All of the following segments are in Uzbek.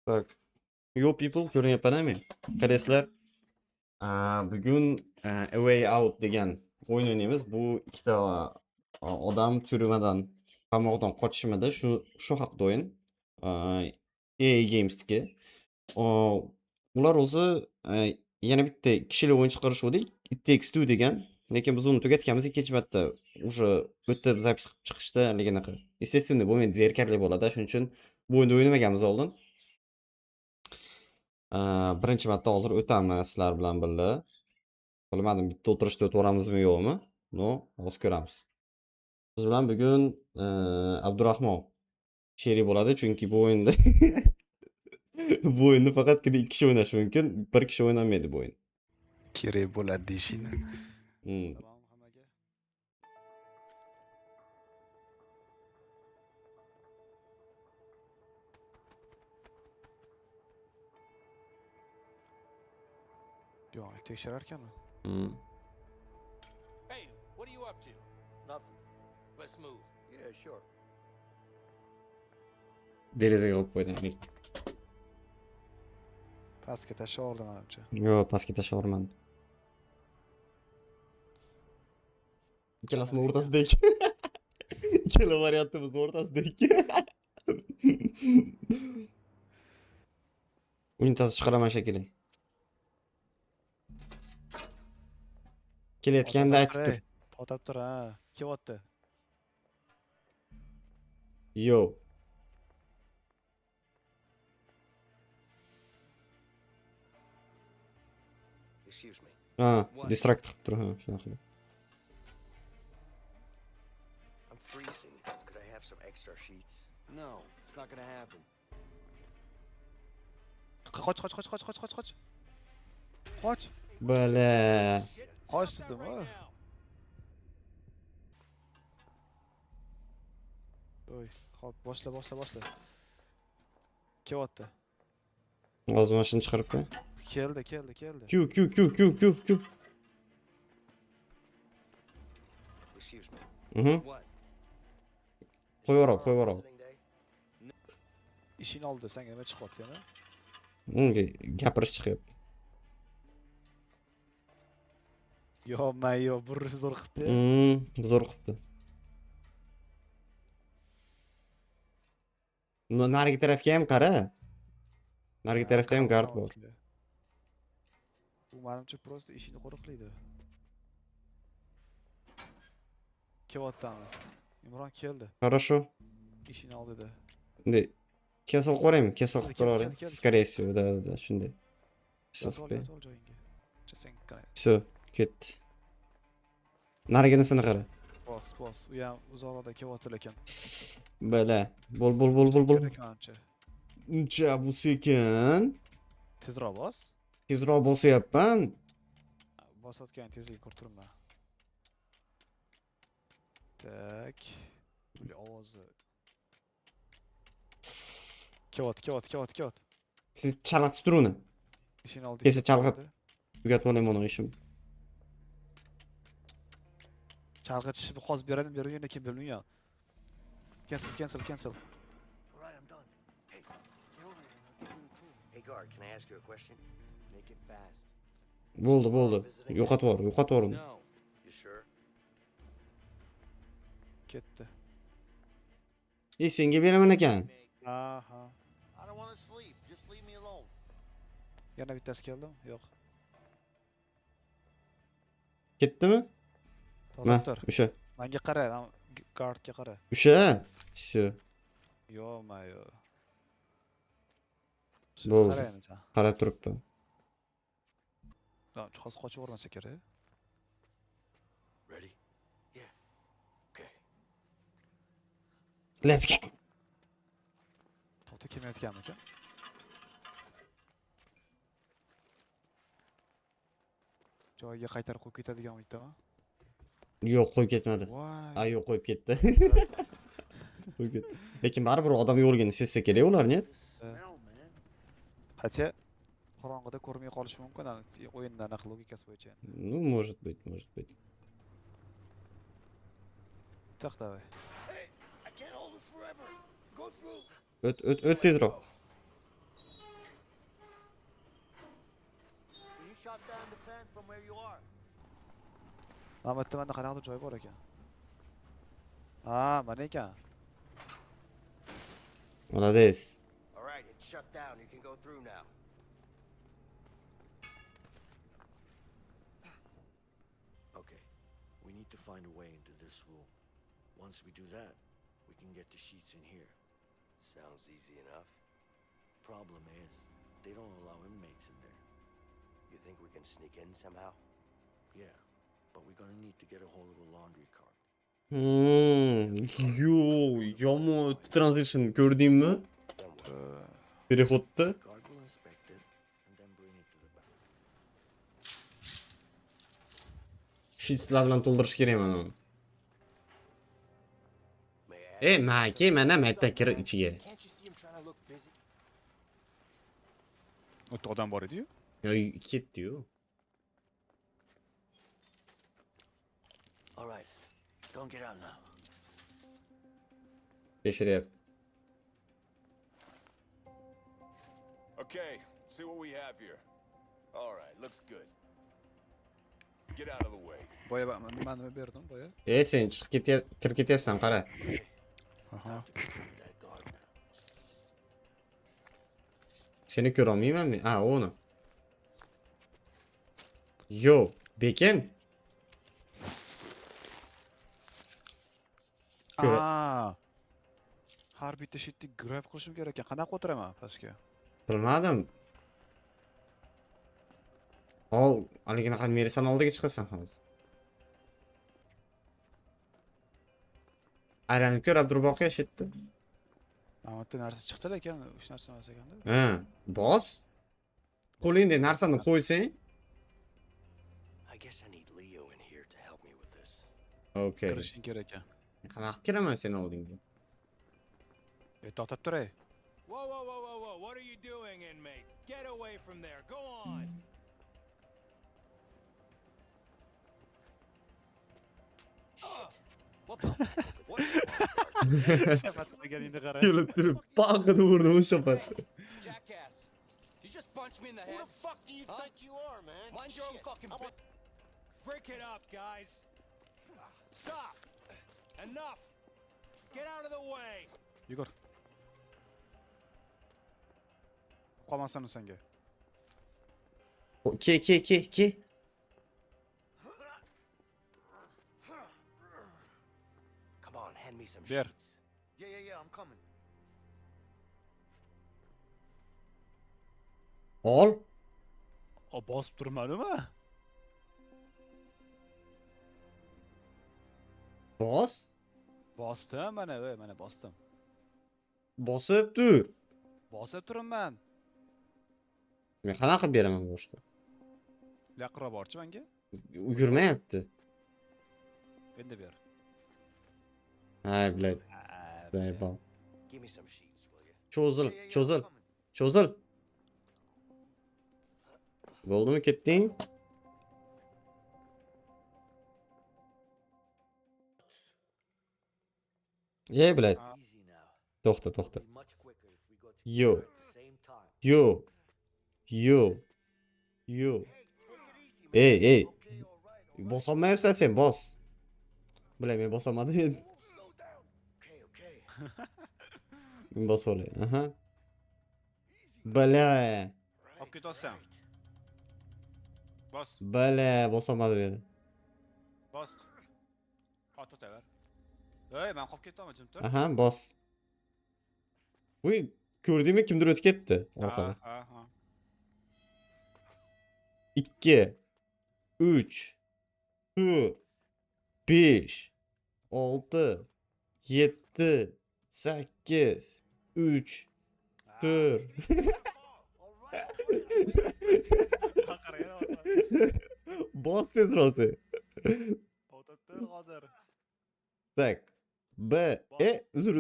Tak. Yo people ko'ryapman men. Qarasizlar, bugun A Way Out degan o'yin o'ynaymiz. Bu ikkita odam tюрьмаdan, qamoqdan qochishmadi. Shu haqida o'yin. EA Games'niki. Ular o'zi yana bitta kishilik o'yin chiqarishuvdik. It Takes Two degan. Lekin biz uni tugatganmiz ikkinchi marta. Уже o'tib zapis qilib chiqishdi liginaqa. Естественно, bu men zerkarli bo'ladi. Shuning uchun bu o'yinni o'ynamaganmiz oldin. Birinchi marta hozir o'tamiz sizlar bilan birga. Bilmadim, bitta o'tirishda o'tib yo'qmi? No, hozir ko'ramiz. Biz bilan bugun Abdurahmon sherik bo'ladi, chunki bu o'yinda bu o'yinni faqatgina 2 kishi o'ynashi mumkin, 1 kishi o'ynolmaydi bu o'yin. Kerak bo'ladi deyishingni. Salom hammaga. Yo'q, tekshirar ekanmi? Hey, what are you up to? Nothing. Let's move. Yeah, sure. Derazaga qo'yib qo'ydim. Pastga tashlab yubordim manimcha. Yo'q, pastga tashlavorman. Ikkalasini o'rtasidek. Ikkala variantimiz o'rtasidek. Unitasi chiqaraman shekilli. Kelayotganda aytib tur. To'xtab tur, ha. Kelyapti. Yo. Excuse me. Distract qilib tur, ha, shunaqa qilib. I'm freezing. Could I have some extra sheets? No, it's not gonna happen. Qoch. Qoch. Bala. Qoch dedim, ha. Oy, hop, boshla. Kelyapti. Hozir mashina chiqarib qo'y. Keldi. Q. Excuse me. What? Qo'yaverib. Visiting day? Ishing oldi, senga nima chiqyapti yana? Unga gapirish chiqyapti. Yo'q, burri zo'r qilibdi. Zo'r qilibdi. Narigi tarafga ham qara. Narigi tarafda ham gard bor. Bu menimcha просто ishini qo'riqlaydi. Kelyaptimi? Imron keldi. Хорошо. Ishini oldida. Endi kesel qo'raymi? Kesel qilib turavering. Скорее всего, да, shunday. Kesel Yozol qilib. joyingga. Sen qara. Всё, ketdi. Nariginisini qara. Bos. U ham uzoqda kelyapti lekin. Bala. Bol. Kerak menimcha. Uncha bu sekin. Tezroq bos. Tezroq bosyapman. Bosayotgan tezlik ko'rtirma. Tak. Bu ovozi. Kelyapti. Siz chalatib tur uni. Ishini oldi. Kesa chalg'ib. Tugatib olayman uni ishim. Chalg'itishni hozir beradim, bermayman lekin bilmayman. Cancel. All right, I'm done. Hey, get over here and I'll give you the tool. Hey, guard, can I ask you a question? Make it fast. Bo'ldi. Yo'qotib yubor uni. No. You sure? Ketdi. Senga beraman ekan. Aha. I don't want to sleep. Just leave me alone. Yana bittasi keldimi? Yo'q. Ketdimi? To'xtab tur. O'sha. Menga qara, guardga qara. O'sha. Shu. Yo'q. Bo'ldi. Qara endi sen. Qarab turibdi. Hozir qochib o'rmasa kerak. Ready? Yeah. Okay. Let's go. To'xta, kelmayotganmikan? Joyiga qaytarib qo'yib ketadigan umiddaman. Yo'q, qo'yib ketmadi. Voy. Yo'q, qo'yib ketdi. Qo'yib ketdi. Lekin baribir odam yo'qligini sezsa kerak ular, ne? Smell, man. Хотя qorong'ida ko'rmay qolishi mumkin, o'yinda anaqa logikasi bo'yicha endi. Ну, может быть. Так, давай. Hey, I can't hold it forever. Go through. O't tezroq. Mana bu yerda menda qanaqadir joy bor ekan. Ha, mana ekan. Молодец. All right, it's shut down. You can go through now. Okay. We need to find a way into this room. Once we do that, we can get the sheets in here. Sounds easy enough. Problem is, they don't allow inmates in there. You think we can sneak in somehow? Yeah, but we're gonna need to get a hold of a laundry cart. Yo, yomon transition ko'rdingmi? Then what? Переходni. Guard will inspect it and then bring it to the back. Shitslar bilan to'ldirish kerak mana uni. May I ask Maki, mana maytda kir ichiga. Can't you see him trying to look busy? O yerda odam bor edi-yu. Yo, ketdi-yu. All right, don't get out now. Tekshiryapti. Okay, see what we have here. All right, looks good. Get out of the way. Boya men nima berdim boya? Sen chiqib kirib ketyapsan, qara. Aha. To go with that guard now. Seni ko'ra olmayman men. Uni. Yo, Bekin. Ko'ra. Har bitta shitni grab qilishim kerak ekan. Qanaqa o'tiraman pastga? Bilmadim. Haligini qani merisan oldiga chiqasan hozir. Aylanib ko'r Abdurboqiy shitdi. Mana bu yerda narsa chiqdi lekin, uch narsa emas ekanda. Bos. Qo'lingda narsani qo'ysang. I guess I need Leo in here to help me with this. Okay. Kirishing kerak ekan. Qanaqa kiraman seni oldingga? To'xtab turay. Whoa, whoa, whoa, whoa, whoa. What are you doing, inmate? Get away from there. Go on. Shit. What the? What? Shafat qilganingni qara. Kelib turib, paqini urdim o'sha payt. Jackass. You just punched me in the Who head. the fuck do you Huh? think you are, man? Mind your own Shit. fucking business. Break it up, guys. Stop. Enough. Get out of the way. Yugur. Qolmasan senga. Ke. Come on, hand me some There. sheets. Yeah, I'm coming. Ol. Bosib turmanimi? Bos. Bosdim mana bosdim. Bosib tur. Bosib turibman. Men qanaqa qilib beraman boshqa? Yaqinroq borchi menga? Yurmayapti. Endi ber. Hay, blad. Zaybal. Give me some sheets, will you? Cho'zil, I'm cho'zil, coming. cho'zil. Bo'ldimi, ketding? Blad. Easy now. To'xta. It'll be much quicker if we go Yo. together at the same time. Yo. Ey. Okay, all right. Bosolmayapsan sen, bos. Bilay, men bosamadim endi. Slow down. Okay. Men bosib olay. Aha. Bilay. Olib ketyapsan. Bos. Bilay, bosamadim endi. Bos. To'xtaver. Ey, men qolib ketyapman, jim tur. Aha, bos. Voy, ko'rdingmi, kimdir o'tib ketdi orqada. Ha. 2 3 4 5 6 7 8 3 4 Bos tezroq. To'xtab tur hozir. Tak. Uzr,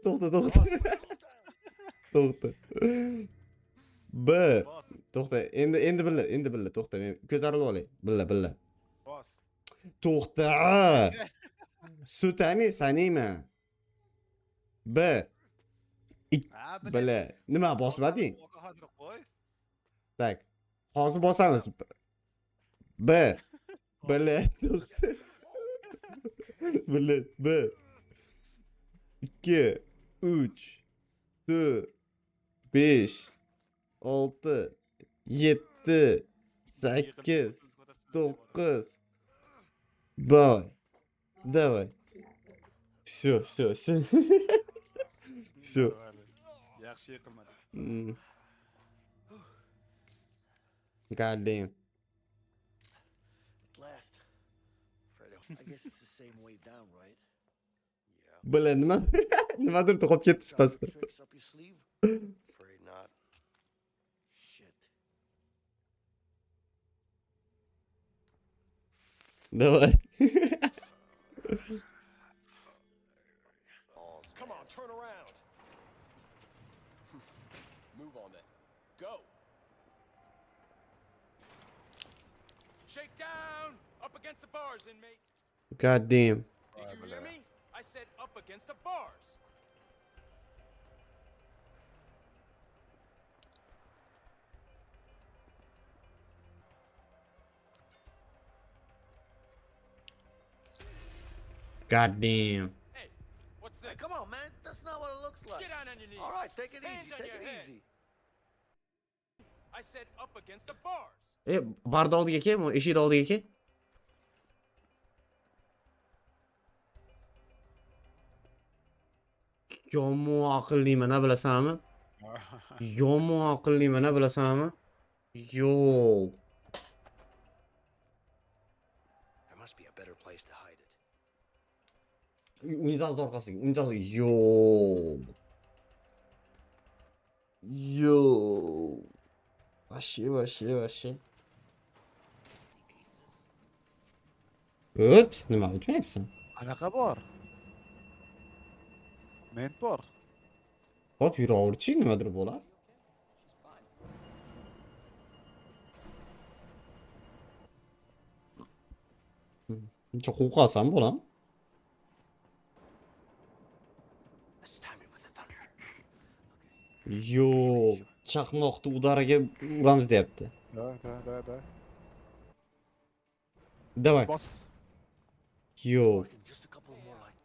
to'xta. To'xta. Bos. To'xta. Endi billa, to'xta. Men ko'tarib olay. Billa. Bos. To'xta. Sutami saniyman. Billa. Nima bosmading? Hozir qo'y. Tak. Hozir bosamiz. Billa. To'xta. Millet 1 2 3 4 5 6 7 8 9 Давай. Давай. Все. Все. Yaxshi yiqilmadi. God damn. At last. Fredo, I guess it's the same way down, right? Bilan nimadir to'qib ketdi Got pastda. some tricks up your sleeve? Afraid not. Shit. Давай. All's Come on, turn around. Move on then. Go. Shake down! Up against the bars, inmate! God damn. Did you hear me? I said up against the bars! God damn. Hey, what's this? Hey, come on, man. That's not what it looks like. Get down on your knees! All right, take it Hands easy. on Take your it head. easy. I said up against the bars! Barda oldiga kel, eshik oldiga kel. Yomon aqlliman, a bilasanmi? Yomon aqlliman, a bilasanmi? Yo. There must be a better place to hide it. Unitaz orqasiga, unitaz. Yo. Yo. Vashi. O't, nima o'tmayapsan? Qanaqa bor? Men bor. Hop, yuraverchi, nimadir bo'lar. Uncha qo'rqasan, bolam? Let's time it with the thunder. Yo'q, chaqmoqni udariga uramiz deyapti. Da. Давай. Bos. Yo'q. Fucking just a couple more like.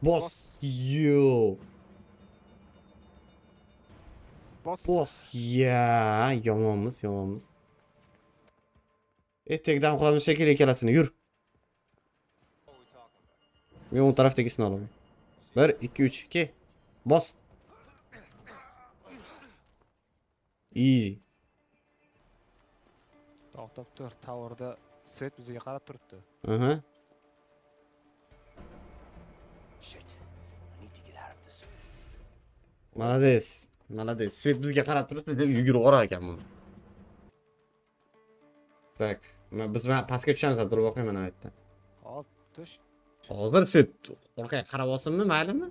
Bos. Yo'q. Bos. Ya, yomonmiz. Tekdan qilamiz shekilli ikkalasini, yur. What are we talking about? Men o'ng tarafdagisini olaman. 1 2 3 ke. Bos. Easy. To'xtab tur. Towerda svet bizga qarab turibdi. Aha. Shit. I need to get out of this. Malades. Svet bizga qarab turibdi deb yugurib orar ekan buni. Tak, biz pastga tushamiz, turib boqayman mana bu yerda. Hop, tush. Hozir svet orqaga qarab olsinmi, maylimi?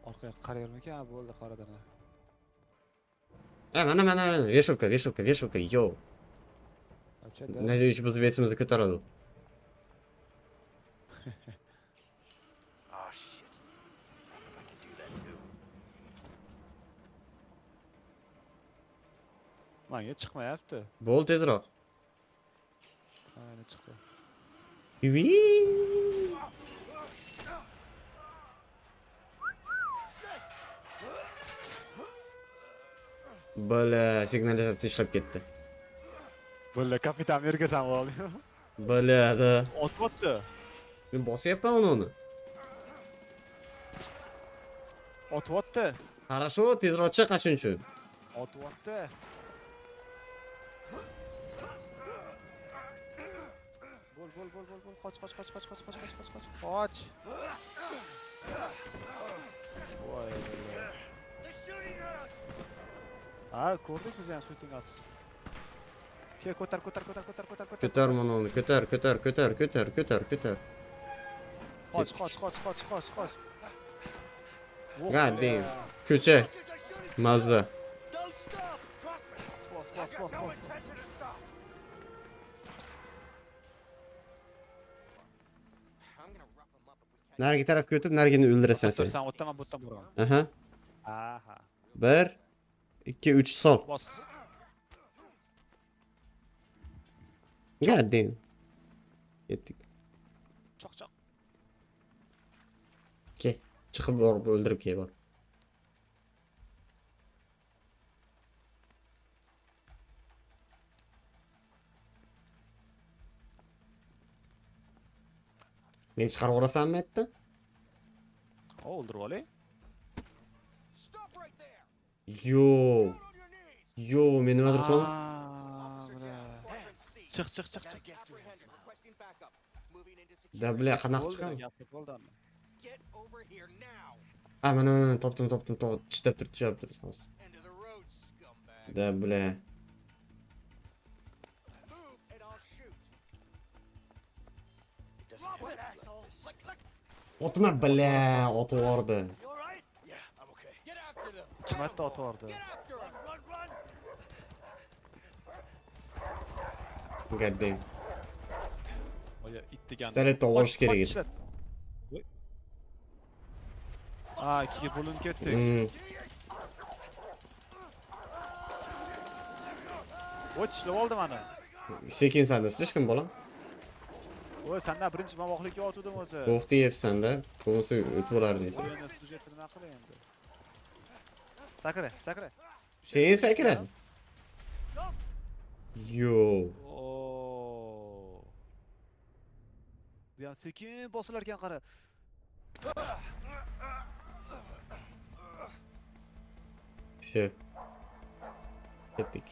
Orqaga qarayvermikan? Ha, bo'ldi, qaradan. Mana, veshilka, yo. Achada. Надеюсь, biz vesimizni ko'taradi. Oh shit. I can do that too. Menga chiqmayapti. Bo'l tezroq. Mana chiqdi. Bala, signalizatsiya ishlab ketdi. Bo'ldi, kapitan yerga sanib oldi. Balada. Otibdi. Men bosyapman uni. Otibdi. Хорошо, tezroq chiq qachon shu. Otibdi. Bo'l. Qoch. Qoch. Voy. Ha, ko'rdik biz ham shooting as. Kel, ko'tar. Ko'tar mana uni, ko'tar. Qoch. God damn. Ko'cha. Mazda. Don't stop! Trust me! Bos. Intention to stop. Narigi tarafga o'tib, narigini o'ldirasan sen. Sen o'tdan, men bu yerdan boraman. Aha. Aha. 1 2 3 sol. Bos. God damn. Ketdik. Choq choq. Ke. Chiqib borib o'ldirib kel bor. Men chiqarib yuborasanmi aytdi? O'ldirib olay. Stop right there! Yo, On your knees! yo, men nimadir qilaman? Chiq chiq chiq chiq. Apprehended. Requesting backup. Moving into Da security. bilan qanaqa Bo'ldi, chiqaman? gapni bo'ldi. Get over here now. Mana topdim. Tishlab turibdi. End of the road, scumbag. Da bilan. Move and I'll shoot. It doesn't Drop have it, to be like asshole! this. Otma bilan otib yubordi. You alright? Yeah, I'm okay. Get after them! Kim aytdi oti bordi? Get after them! Run, run! Goddamn. Oya it degan. Pistoletni olish kerak edi. Voy. Ikkiga bo'linib ketdik. Voy, tishlab oldi meni. Sekin sanda hech kim bolam. Voy, sendan birinchi mamoqlikka otuvdim o'zi. To'xta yebsanda, bunisi o'tib bo'lar deysan. Endi sujetni nima qilay endi? Sakra. Sen sakra. Yo. Oo. Bu ham sekin bosilar ekan qara. Все. Ketdik.